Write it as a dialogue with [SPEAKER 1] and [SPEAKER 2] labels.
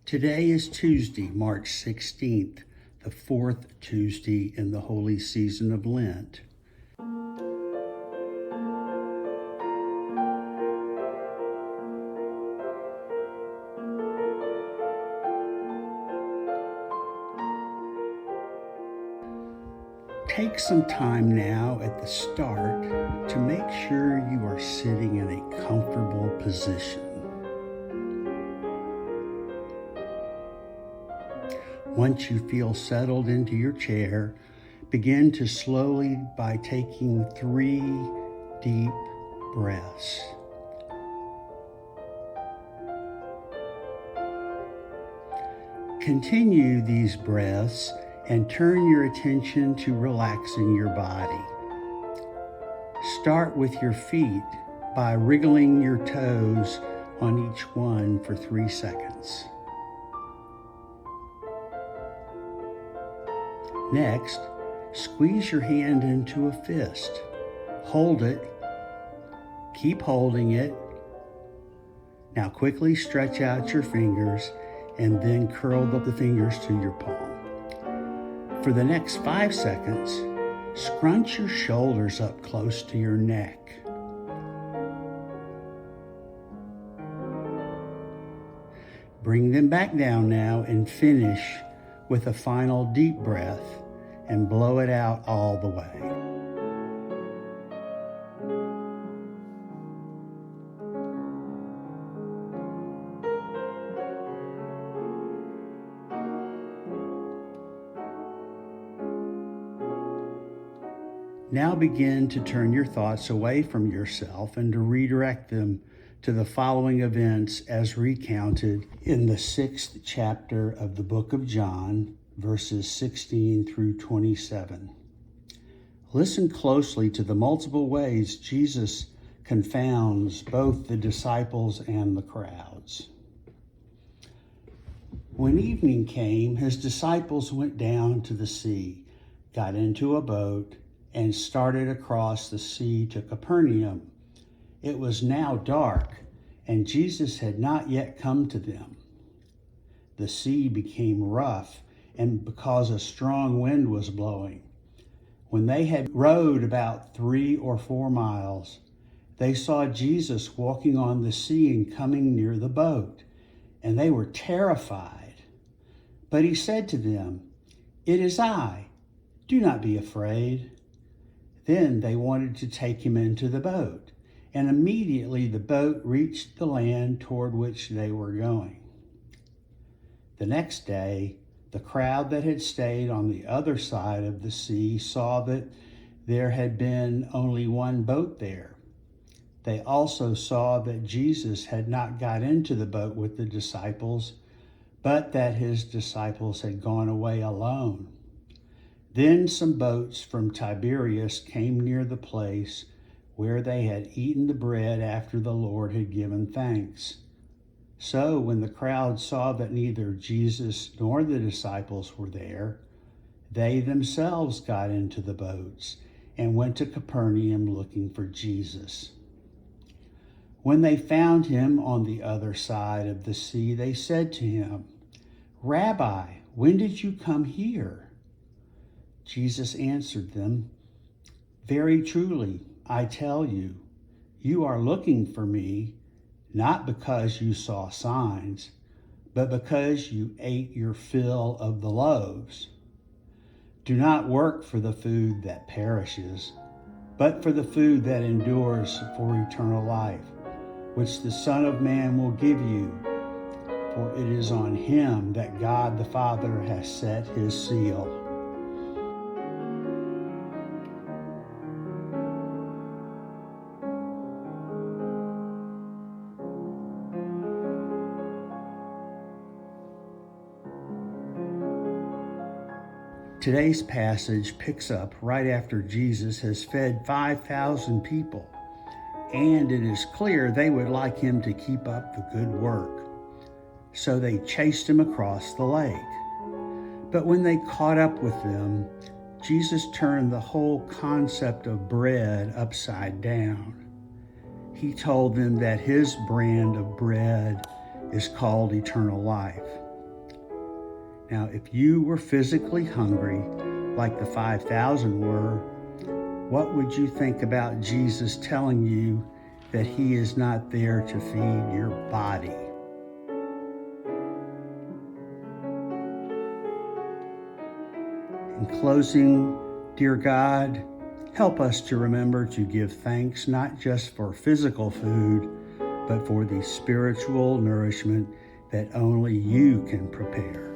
[SPEAKER 1] Today is Tuesday, March 16th, the fourth Tuesday in the holy season of Lent. Take some time now at the start to make sure you are sitting in a comfortable position. Once you feel settled into your chair, begin to slowly by taking 3 deep breaths. Continue these breaths and turn your attention to relaxing your body. Start with your feet by wriggling your toes on each one for 3 seconds. Next, squeeze your hand into a fist. Hold it. Keep holding it. Now quickly stretch out your fingers and then curl the fingers to your palm. For the next 5 seconds, scrunch your shoulders up close to your neck. Bring them back down now and finish with a final deep breath and blow it out all the way. Now begin to turn your thoughts away from yourself and to redirect them to the following events as recounted in the 6th chapter of the book of John, verses 16 through 27. Listen closely to the multiple ways Jesus confounds both the disciples and the crowds. When evening came, his disciples went down to the sea, got into a boat, and started across the sea to Capernaum. It was now dark, and Jesus had not yet come to them. The sea became rough, and because a strong wind was blowing. When they had rowed about 3 or 4 miles, they saw Jesus walking on the sea and coming near the boat, and they were terrified. But he said to them, "It is I. Do not be afraid." Then they wanted to take him into the boat, and immediately the boat reached the land toward which they were going. The next day, the crowd that had stayed on the other side of the sea saw that there had been only one boat there. They also saw that Jesus had not got into the boat with the disciples, but that his disciples had gone away alone. Then some boats from Tiberias came near the place where they had eaten the bread after the Lord had given thanks. So when the crowd saw that neither Jesus nor the disciples were there, they themselves got into the boats and went to Capernaum looking for Jesus. When they found him on the other side of the sea, they said to him, "Rabbi, when did you come here?" Jesus answered them, "Very truly, I tell you, you are looking for me, not because you saw signs, but because you ate your fill of the loaves. Do not work for the food that perishes, but for the food that endures for eternal life, which the Son of Man will give you, for it is on him that God the Father has set his seal." Today's passage picks up right after Jesus has fed 5,000 people, and it is clear they would like him to keep up the good work. So they chased him across the lake. But when they caught up with them, Jesus turned the whole concept of bread upside down. He told them that his brand of bread is called eternal life. Now, if you were physically hungry, like the 5,000 were, what would you think about Jesus telling you that he is not there to feed your body? In closing, dear God, help us to remember to give thanks not just for physical food, but for the spiritual nourishment that only you can prepare.